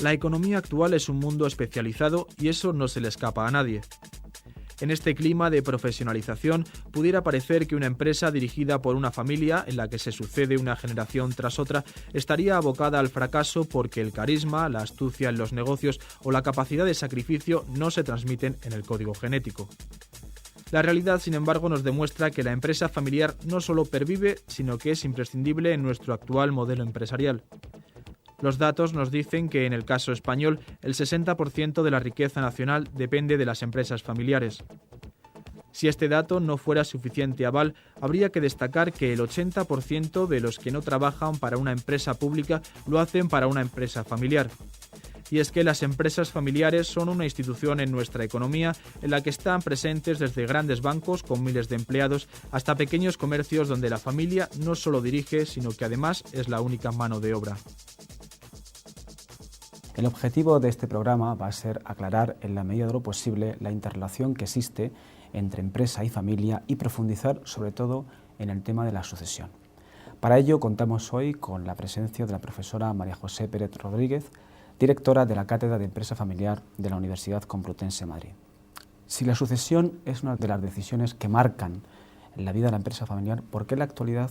La economía actual es un mundo especializado y eso no se le escapa a nadie. En este clima de profesionalización, pudiera parecer que una empresa dirigida por una familia, en la que se sucede una generación tras otra, estaría abocada al fracaso porque el carisma, la astucia en los negocios o la capacidad de sacrificio no se transmiten en el código genético. La realidad, sin embargo, nos demuestra que la empresa familiar no solo pervive, sino que es imprescindible en nuestro actual modelo empresarial. Los datos nos dicen que en el caso español el 60% de la riqueza nacional depende de las empresas familiares. Si este dato no fuera suficiente aval, habría que destacar que el 80% de los que no trabajan para una empresa pública lo hacen para una empresa familiar. Y es que las empresas familiares son una institución en nuestra economía en la que están presentes desde grandes bancos con miles de empleados hasta pequeños comercios donde la familia no solo dirige, sino que además es la única mano de obra. El objetivo de este programa va a ser aclarar en la medida de lo posible la interrelación que existe entre empresa y familia y profundizar sobre todo en el tema de la sucesión. Para ello contamos hoy con la presencia de la profesora María José Pérez Rodríguez, directora de la Cátedra de Empresa Familiar de la Universidad Complutense de Madrid. Si la sucesión es una de las decisiones que marcan la vida de la empresa familiar, ¿por qué en la actualidad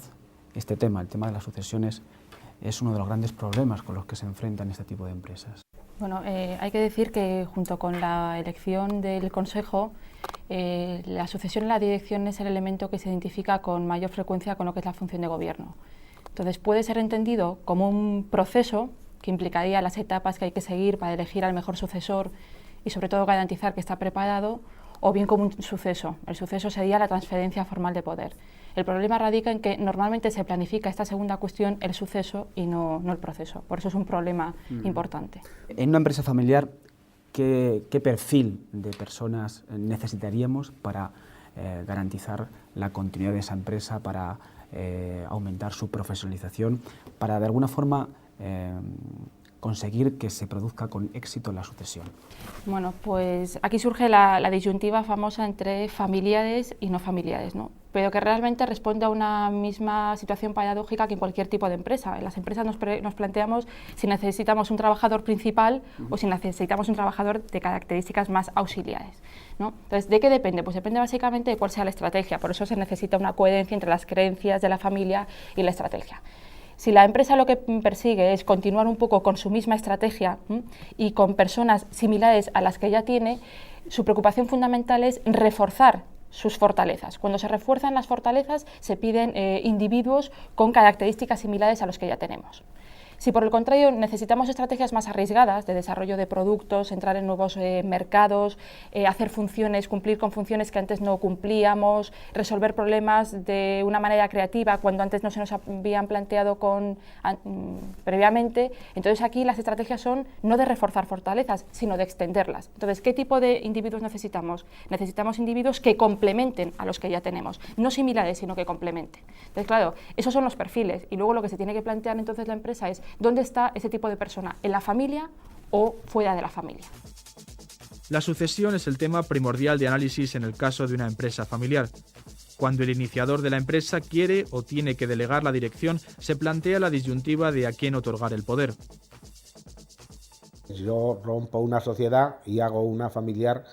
este tema, el tema de las sucesiones, es uno de los grandes problemas con los que se enfrentan este tipo de empresas? Bueno, hay que decir que junto con la elección del Consejo, la sucesión en la dirección es el elemento que se identifica con mayor frecuencia con lo que es la función de gobierno. Entonces puede ser entendido como un proceso que implicaría las etapas que hay que seguir para elegir al mejor sucesor y sobre todo garantizar que está preparado, o bien como un suceso. El suceso sería la transferencia formal de poder. El problema radica en que normalmente se planifica esta segunda cuestión, el suceso, y no el proceso. Por eso es un problema importante. En una empresa familiar, ¿qué perfil de personas necesitaríamos para garantizar la continuidad de esa empresa, para aumentar su profesionalización, para de alguna forma conseguir que se produzca con éxito la sucesión? Bueno, pues aquí surge la disyuntiva famosa entre familiares y no familiares, ¿no? Pero que realmente responde a una misma situación paradójica que en cualquier tipo de empresa. En las empresas nos planteamos si necesitamos un trabajador principal o si necesitamos un trabajador de características más auxiliares, ¿no? Entonces, ¿de qué depende? Pues depende básicamente de cuál sea la estrategia. Por eso se necesita una coherencia entre las creencias de la familia y la estrategia. Si la empresa lo que persigue es continuar un poco con su misma estrategia y con personas similares a las que ya tiene, su preocupación fundamental es reforzar sus fortalezas. Cuando se refuerzan las fortalezas, se piden individuos con características similares a los que ya tenemos. Si por el contrario necesitamos estrategias más arriesgadas de desarrollo de productos, entrar en nuevos mercados, hacer funciones, cumplir con funciones que antes no cumplíamos, resolver problemas de una manera creativa cuando antes no se nos habían planteado previamente, entonces aquí las estrategias son no de reforzar fortalezas, sino de extenderlas. Entonces, ¿qué tipo de individuos necesitamos? Necesitamos individuos que complementen a los que ya tenemos, no similares, sino que complementen. Entonces, claro, esos son los perfiles y luego lo que se tiene que plantear entonces la empresa es ¿dónde está ese tipo de persona? ¿En la familia o fuera de la familia? La sucesión es el tema primordial de análisis en el caso de una empresa familiar. Cuando el iniciador de la empresa quiere o tiene que delegar la dirección, se plantea la disyuntiva de a quién otorgar el poder. Yo rompo una sociedad y hago una familiar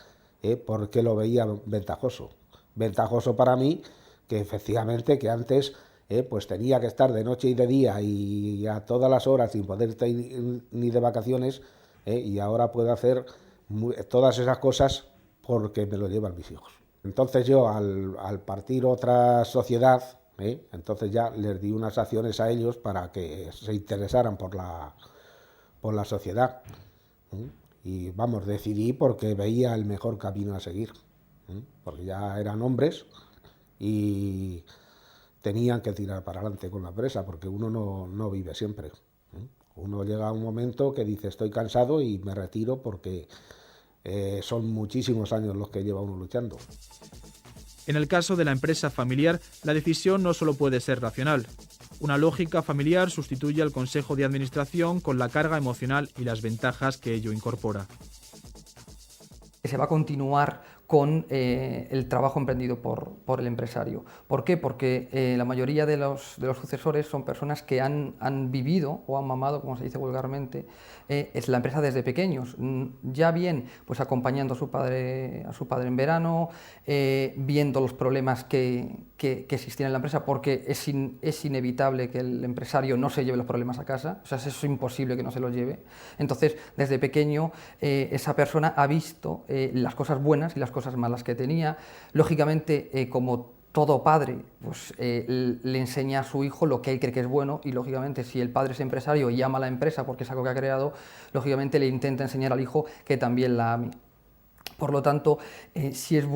porque lo veía ventajoso. Ventajoso para mí, que efectivamente que antes pues tenía que estar de noche y de día y a todas las horas sin poder ir ni de vacaciones, y ahora puedo hacer todas esas cosas porque me lo llevan mis hijos. Entonces yo al partir otra sociedad, entonces ya les di unas acciones a ellos para que se interesaran por la sociedad. Y vamos, decidí porque veía el mejor camino a seguir, porque ya eran hombres y tenían que tirar para adelante con la empresa, porque uno no vive siempre. Uno llega a un momento que dice estoy cansado y me retiro porque son muchísimos años los que lleva uno luchando. En el caso de la empresa familiar, la decisión no solo puede ser racional. Una lógica familiar sustituye al consejo de administración con la carga emocional y las ventajas que ello incorpora. Se va a continuar con el trabajo emprendido por el empresario. ¿Por qué? Porque la mayoría de los sucesores son personas que han vivido o han mamado, como se dice vulgarmente, es la empresa desde pequeños, ya bien pues acompañando a su padre en verano, viendo los problemas que existían en la empresa, porque es inevitable que el empresario no se lleve los problemas a casa, o sea, es imposible que no se los lleve. Entonces, desde pequeño, esa persona ha visto las cosas buenas y las cosas malas que tenía. Lógicamente, como todo padre, pues le enseña a su hijo lo que él cree que es bueno, y lógicamente si el padre es empresario y ama la empresa porque es algo que ha creado, lógicamente le intenta enseñar al hijo que también la ame. Por lo tanto, sí es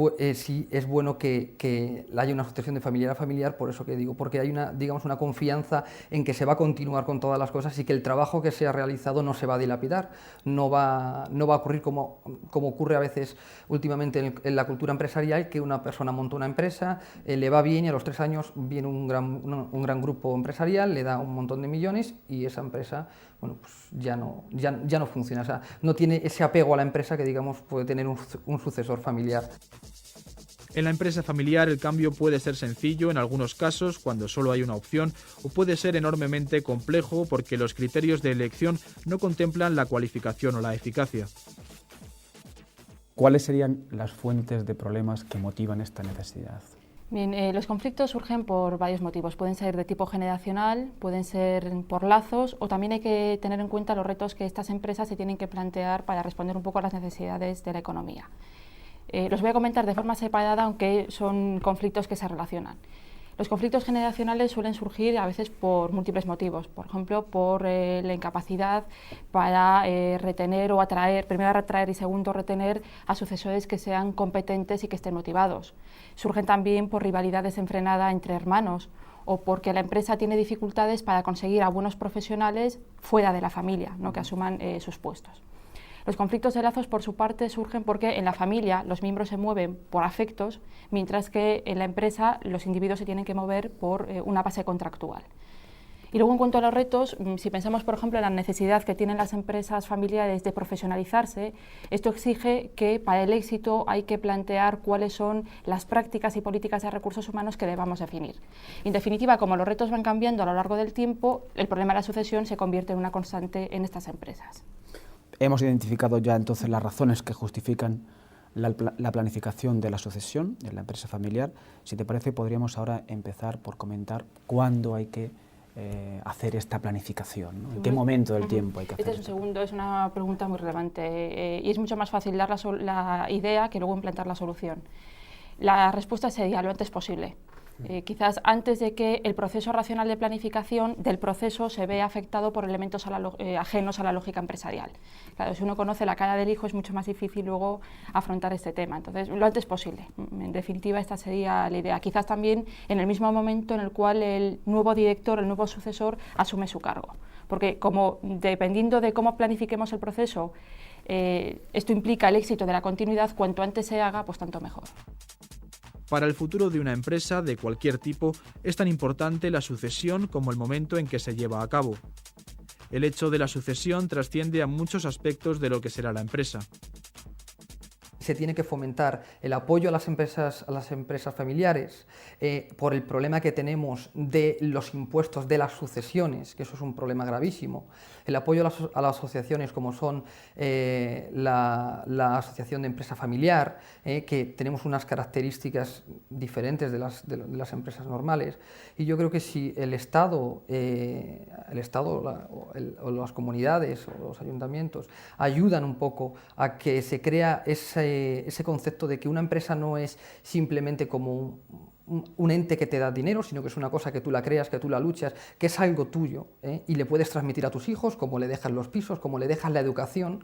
bueno que haya una sucesión de familiar a familiar, por eso que digo, porque hay una confianza en que se va a continuar con todas las cosas y que el trabajo que se ha realizado no se va a dilapidar, no va a ocurrir como ocurre a veces últimamente en la cultura empresarial, que una persona monta una empresa, le va bien y a los 3 años viene un gran grupo empresarial, le da un montón de millones y esa empresa, bueno, pues ya no funciona, o sea, no tiene ese apego a la empresa que, digamos, puede tener un sucesor familiar. En la empresa familiar el cambio puede ser sencillo en algunos casos cuando solo hay una opción, o puede ser enormemente complejo porque los criterios de elección no contemplan la cualificación o la eficacia. ¿Cuáles serían las fuentes de problemas que motivan esta necesidad? Bien, los conflictos surgen por varios motivos. Pueden ser de tipo generacional, pueden ser por lazos, o también hay que tener en cuenta los retos que estas empresas se tienen que plantear para responder un poco a las necesidades de la economía. Los voy a comentar de forma separada, aunque son conflictos que se relacionan. Los conflictos generacionales suelen surgir a veces por múltiples motivos, por ejemplo, por la incapacidad para retener o atraer, primero atraer y segundo retener a sucesores que sean competentes y que estén motivados. Surgen también por rivalidad desenfrenada entre hermanos o porque la empresa tiene dificultades para conseguir a buenos profesionales fuera de la familia, ¿no?, que asuman sus puestos. Los conflictos de lazos, por su parte, surgen porque en la familia los miembros se mueven por afectos, mientras que en la empresa los individuos se tienen que mover por una base contractual. Y luego, en cuanto a los retos, si pensamos, por ejemplo, en la necesidad que tienen las empresas familiares de profesionalizarse, esto exige que para el éxito hay que plantear cuáles son las prácticas y políticas de recursos humanos que debamos definir. En definitiva, como los retos van cambiando a lo largo del tiempo, el problema de la sucesión se convierte en una constante en estas empresas. Hemos identificado ya entonces las razones que justifican la planificación de la sucesión en la empresa familiar. Si te parece, podríamos ahora empezar por comentar cuándo hay que hacer esta planificación, ¿no? ¿En qué momento del tiempo hay que hacer esto? Es una pregunta muy relevante y es mucho más fácil dar la idea que luego implantar la solución. La respuesta sería lo antes posible. Quizás antes de que el proceso racional de planificación del proceso se vea afectado por elementos ajenos a la lógica empresarial. Claro, si uno conoce la cara del hijo es mucho más difícil luego afrontar este tema. Entonces, lo antes posible. En definitiva, esta sería la idea. Quizás también en el mismo momento en el cual el nuevo director, el nuevo sucesor, asume su cargo. Porque dependiendo de cómo planifiquemos el proceso, esto implica el éxito de la continuidad, cuanto antes se haga, pues tanto mejor. Para el futuro de una empresa de cualquier tipo es tan importante la sucesión como el momento en que se lleva a cabo. El hecho de la sucesión trasciende a muchos aspectos de lo que será la empresa. Se tiene que fomentar el apoyo a las empresas familiares por el problema que tenemos de los impuestos de las sucesiones, que eso es un problema gravísimo. El apoyo a las asociaciones como son la Asociación de Empresa Familiar, que tenemos unas características diferentes de las empresas normales. Y yo creo que si el Estado o las comunidades o los ayuntamientos ayudan un poco a que se crea ese concepto de que una empresa no es simplemente como un ente que te da dinero, sino que es una cosa que tú la creas, que tú la luchas, que es algo tuyo, y le puedes transmitir a tus hijos, como le dejas los pisos, como le dejas la educación.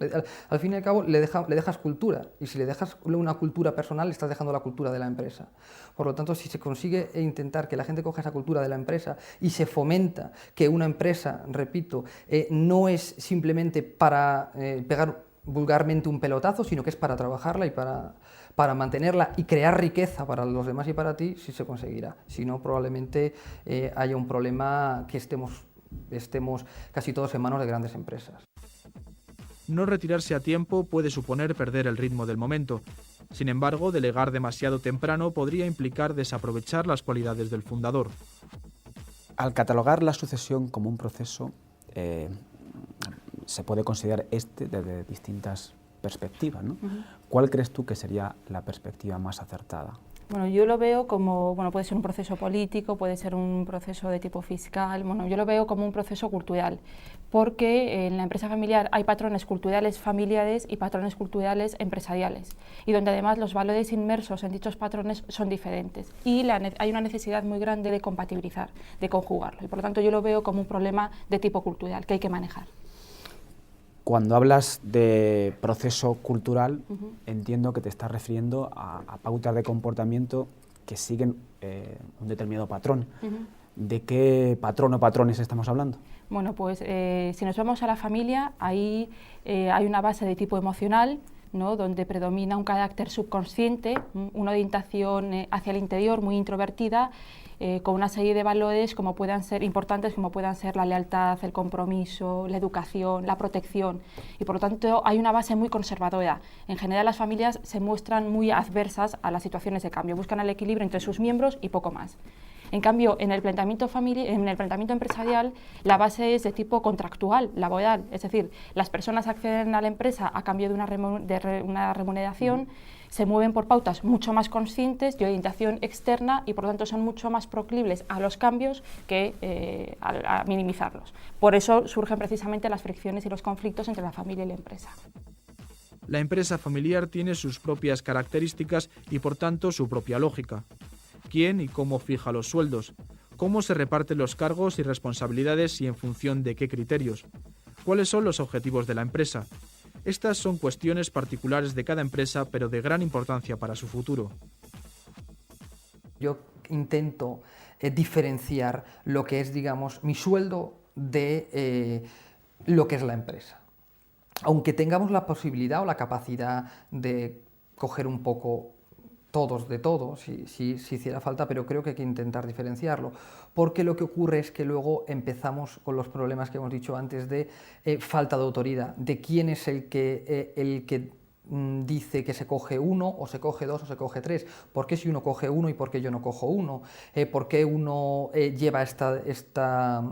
Al fin y al cabo le dejas cultura, y si le dejas una cultura personal, le estás dejando la cultura de la empresa. Por lo tanto, si se consigue intentar que la gente coja esa cultura de la empresa y se fomenta que una empresa, repito, no es simplemente para pegar vulgarmente un pelotazo, sino que es para trabajarla y para mantenerla y crear riqueza para los demás y para ti, sí se conseguirá. Si no, probablemente haya un problema que estemos casi todos en manos de grandes empresas. No retirarse a tiempo puede suponer perder el ritmo del momento. Sin embargo, delegar demasiado temprano podría implicar desaprovechar las cualidades del fundador. Al catalogar la sucesión como un proceso, se puede considerar desde distintas perspectivas, ¿no? ¿Cuál crees tú que sería la perspectiva más acertada? Bueno, yo lo veo como, puede ser un proceso político, puede ser un proceso de tipo fiscal, yo lo veo como un proceso cultural, porque en la empresa familiar hay patrones culturales familiares y patrones culturales empresariales, y donde además los valores inmersos en dichos patrones son diferentes, y hay una necesidad muy grande de compatibilizar, de conjugarlo, y por lo tanto yo lo veo como un problema de tipo cultural que hay que manejar. Cuando hablas de proceso cultural, entiendo que te estás refiriendo a pautas de comportamiento que siguen un determinado patrón. ¿De qué patrón o patrones estamos hablando? Bueno, pues si nos vamos a la familia, ahí hay una base de tipo emocional, ¿no?, donde predomina un carácter subconsciente, una orientación hacia el interior muy introvertida, con una serie de valores como puedan ser importantes, como puedan ser la lealtad, el compromiso, la educación, la protección, y por lo tanto hay una base muy conservadora. En general las familias se muestran muy adversas a las situaciones de cambio, buscan el equilibrio entre sus miembros y poco más. En cambio, en el planteamiento empresarial, la base es de tipo contractual, laboral, es decir, las personas acceden a la empresa a cambio de una remuneración, se mueven por pautas mucho más conscientes de orientación externa y por lo tanto son mucho más proclives a los cambios que a minimizarlos. Por eso surgen precisamente las fricciones y los conflictos entre la familia y la empresa. La empresa familiar tiene sus propias características y por tanto su propia lógica. ¿Quién y cómo fija los sueldos? ¿Cómo se reparten los cargos y responsabilidades y en función de qué criterios? ¿Cuáles son los objetivos de la empresa? Estas son cuestiones particulares de cada empresa, pero de gran importancia para su futuro. Yo intento diferenciar lo que es, digamos, mi sueldo de lo que es la empresa. Aunque tengamos la posibilidad o la capacidad de coger un poco todos de todo, si hiciera falta, pero creo que hay que intentar diferenciarlo, porque lo que ocurre es que luego empezamos con los problemas que hemos dicho antes de falta de autoridad, de quién es el que dice que se coge uno, o se coge dos, o se coge tres. ¿Por qué si uno coge uno y por qué yo no cojo uno? ¿Por qué uno lleva esta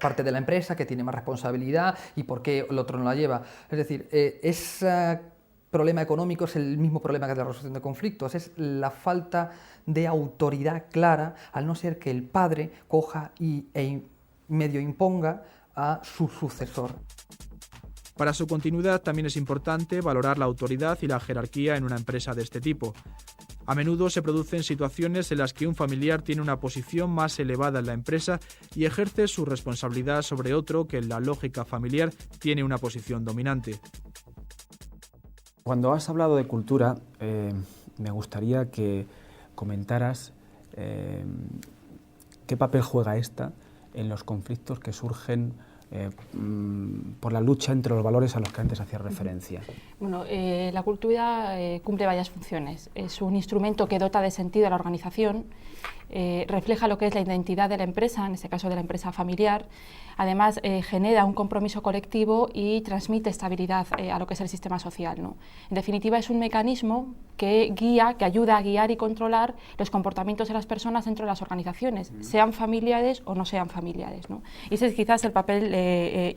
parte de la empresa que tiene más responsabilidad y por qué el otro no la lleva? Es decir, ese problema económico es el mismo problema que la resolución de conflictos, es la falta de autoridad clara, al no ser que el padre coja e medio imponga a su sucesor. Para su continuidad también es importante valorar la autoridad y la jerarquía en una empresa de este tipo. A menudo se producen situaciones en las que un familiar tiene una posición más elevada en la empresa y ejerce su responsabilidad sobre otro que en la lógica familiar tiene una posición dominante. Cuando has hablado de cultura, me gustaría que comentaras qué papel juega esta en los conflictos que surgen por la lucha entre los valores a los que antes hacías referencia. Bueno, la cultura cumple varias funciones. Es un instrumento que dota de sentido a la organización, refleja lo que es la identidad de la empresa, en este caso de la empresa familiar. Además, genera un compromiso colectivo y transmite estabilidad a lo que es el sistema social, ¿no? En definitiva, es un mecanismo que ayuda a guiar y controlar los comportamientos de las personas dentro de las organizaciones, sean familiares o no sean familiares, ¿no? Y ese es quizás el papel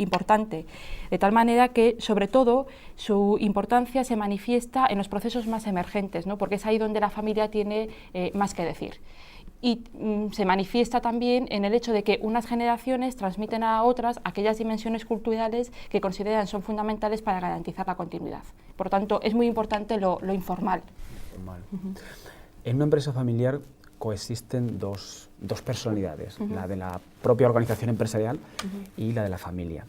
importante, de tal manera que, sobre todo, su importancia se manifiesta en los procesos más emergentes, ¿no? Porque es ahí donde la familia tiene más que decir. Y se manifiesta también en el hecho de que unas generaciones transmiten a otras aquellas dimensiones culturales que consideran son fundamentales para garantizar la continuidad. Por tanto, es muy importante lo informal. En una empresa familiar coexisten dos personalidades, la de la propia organización empresarial y la de la familia.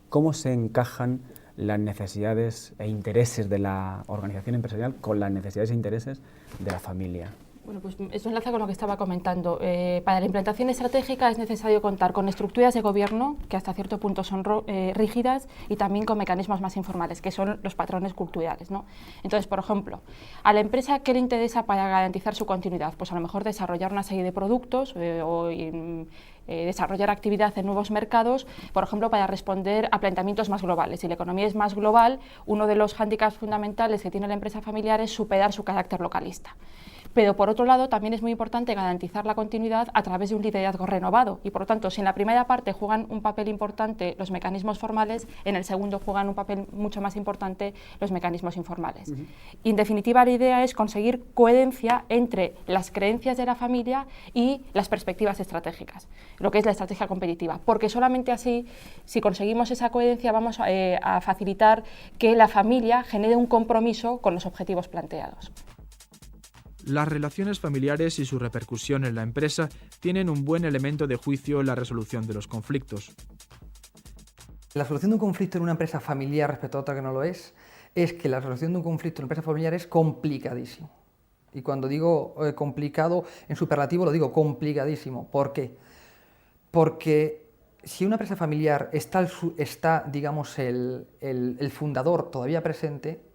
¿Cómo se encajan las necesidades e intereses de la organización empresarial con las necesidades e intereses de la familia? Bueno, pues esto enlaza con lo que estaba comentando. Para la implantación estratégica es necesario contar con estructuras de gobierno que hasta cierto punto son rígidas y también con mecanismos más informales, que son los patrones culturales, ¿no? Entonces, por ejemplo, a la empresa, ¿qué le interesa para garantizar su continuidad? Pues a lo mejor desarrollar una serie de productos desarrollar actividad en nuevos mercados, por ejemplo, para responder a planteamientos más globales. Si la economía es más global, uno de los hándicaps fundamentales que tiene la empresa familiar es superar su carácter localista. Pero, por otro lado, también es muy importante garantizar la continuidad a través de un liderazgo renovado y, por lo tanto, si en la primera parte juegan un papel importante los mecanismos formales, en el segundo juegan un papel mucho más importante los mecanismos informales. Y, en definitiva, la idea es conseguir coherencia entre las creencias de la familia y las perspectivas estratégicas, lo que es la estrategia competitiva, porque solamente así, si conseguimos esa coherencia, vamos a facilitar que la familia genere un compromiso con los objetivos planteados. Las relaciones familiares y su repercusión en la empresa tienen un buen elemento de juicio en la resolución de los conflictos. La solución de un conflicto en una empresa familiar respecto a otra que no lo es que la resolución de un conflicto en una empresa familiar es complicadísimo. Y cuando digo complicado en superlativo, lo digo complicadísimo. ¿Por qué? Porque si una empresa familiar está digamos, el fundador todavía presente,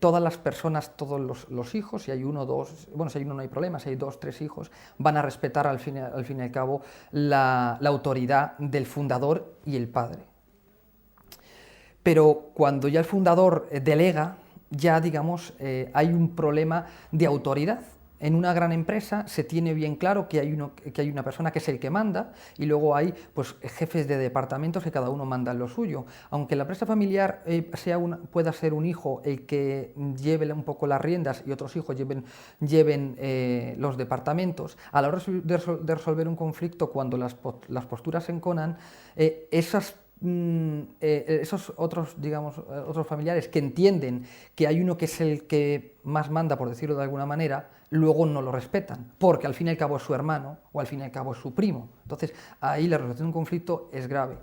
todas las personas, todos los hijos, si hay uno, dos, bueno, si hay uno no hay problema, si hay dos, tres hijos, van a respetar al fin y al cabo la autoridad del fundador y el padre. Pero cuando ya el fundador delega, ya digamos, hay un problema de autoridad. En una gran empresa se tiene bien claro que hay una persona que es el que manda y luego hay pues, jefes de departamentos que cada uno manda en lo suyo. Aunque la empresa familiar pueda ser un hijo el que lleve un poco las riendas y otros hijos lleven los departamentos, a la hora de resolver un conflicto, cuando las posturas se enconan, esos otros, digamos, otros familiares que entienden que hay uno que es el que más manda, por decirlo de alguna manera, luego no lo respetan, porque al fin y al cabo es su hermano o al fin y al cabo es su primo. Entonces, ahí la resolución de un conflicto es grave.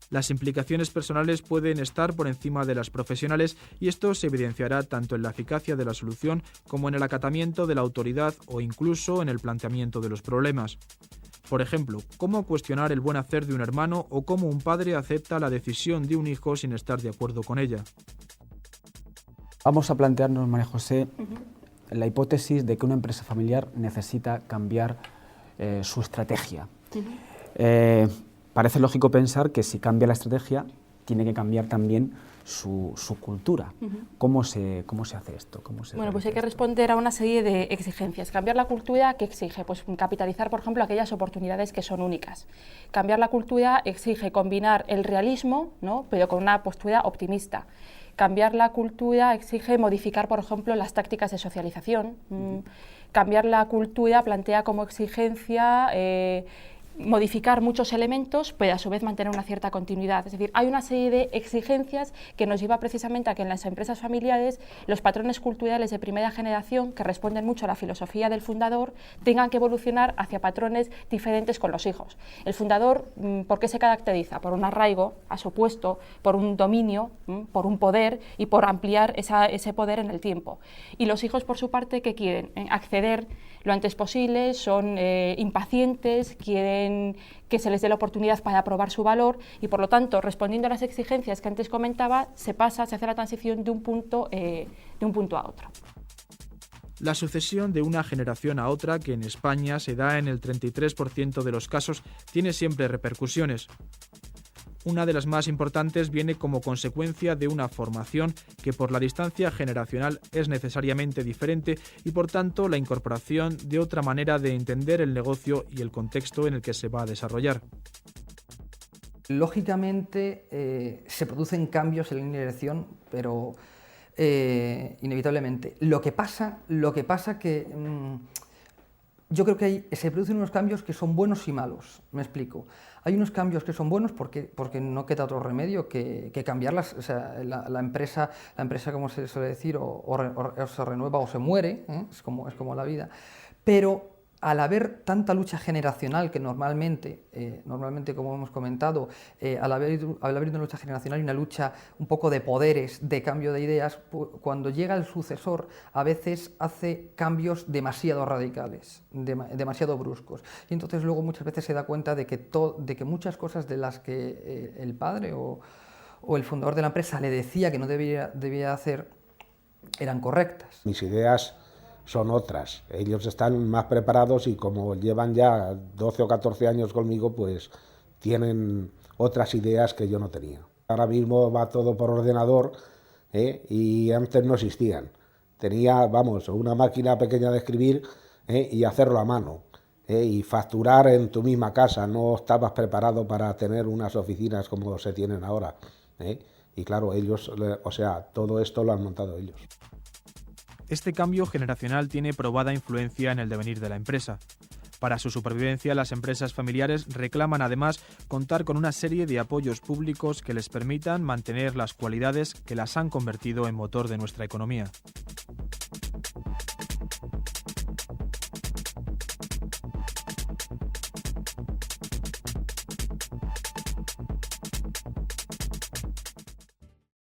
Las implicaciones personales pueden estar por encima de las profesionales y esto se evidenciará tanto en la eficacia de la solución como en el acatamiento de la autoridad o incluso en el planteamiento de los problemas. Por ejemplo, cómo cuestionar el buen hacer de un hermano o cómo un padre acepta la decisión de un hijo sin estar de acuerdo con ella. Vamos a plantearnos, María José, la hipótesis de que una empresa familiar necesita cambiar su estrategia. Parece lógico pensar que si cambia la estrategia, tiene que cambiar también su cultura. ¿Cómo se hace esto? Bueno, pues hay que responder a una serie de exigencias. Cambiar la cultura, ¿qué exige? Pues capitalizar, por ejemplo, aquellas oportunidades que son únicas. Cambiar la cultura exige combinar el realismo, ¿no?, pero con una postura optimista. Cambiar la cultura exige modificar, por ejemplo, las tácticas de socialización. Cambiar la cultura plantea como exigencia modificar muchos elementos, pero a su vez mantener una cierta continuidad. Es decir, hay una serie de exigencias que nos lleva precisamente a que en las empresas familiares los patrones culturales de primera generación, que responden mucho a la filosofía del fundador, tengan que evolucionar hacia patrones diferentes con los hijos. El fundador, ¿por qué se caracteriza? Por un arraigo a su puesto, por un dominio, por un poder y por ampliar ese poder en el tiempo. Y los hijos, por su parte, ¿qué quieren? Acceder lo antes posible, son impacientes, quieren que se les dé la oportunidad para probar su valor y, por lo tanto, respondiendo a las exigencias que antes comentaba, se hace la transición de un punto a otro. La sucesión de una generación a otra, que en España se da en el 33% de los casos, tiene siempre repercusiones. Una de las más importantes viene como consecuencia de una formación que por la distancia generacional es necesariamente diferente y por tanto la incorporación de otra manera de entender el negocio y el contexto en el que se va a desarrollar. Lógicamente se producen cambios en la línea de dirección, pero inevitablemente. Lo que pasa que yo creo que se producen unos cambios que son buenos y malos. Me explico. Hay unos cambios que son buenos porque no queda otro remedio que cambiarlas. O sea, la empresa, como se suele decir, o se renueva o se muere, es como la vida. Pero al haber tanta lucha generacional que normalmente como hemos comentado, al haber una lucha generacional y una lucha un poco de poderes, de cambio de ideas, cuando llega el sucesor a veces hace cambios demasiado radicales, demasiado bruscos. Y entonces luego muchas veces se da cuenta de que muchas cosas de las que el padre o el fundador de la empresa le decía que no debía hacer eran correctas. Mis ideas son otras. Ellos están más preparados y como llevan ya 12 o 14 años conmigo, pues tienen otras ideas que yo no tenía. Ahora mismo va todo por ordenador, y antes no existían. Tenía, una máquina pequeña de escribir, y hacerlo a mano, y facturar en tu misma casa. No estabas preparado para tener unas oficinas como se tienen ahora. Y claro, ellos, todo esto lo han montado ellos. Este cambio generacional tiene probada influencia en el devenir de la empresa. Para su supervivencia, las empresas familiares reclaman además contar con una serie de apoyos públicos que les permitan mantener las cualidades que las han convertido en motor de nuestra economía.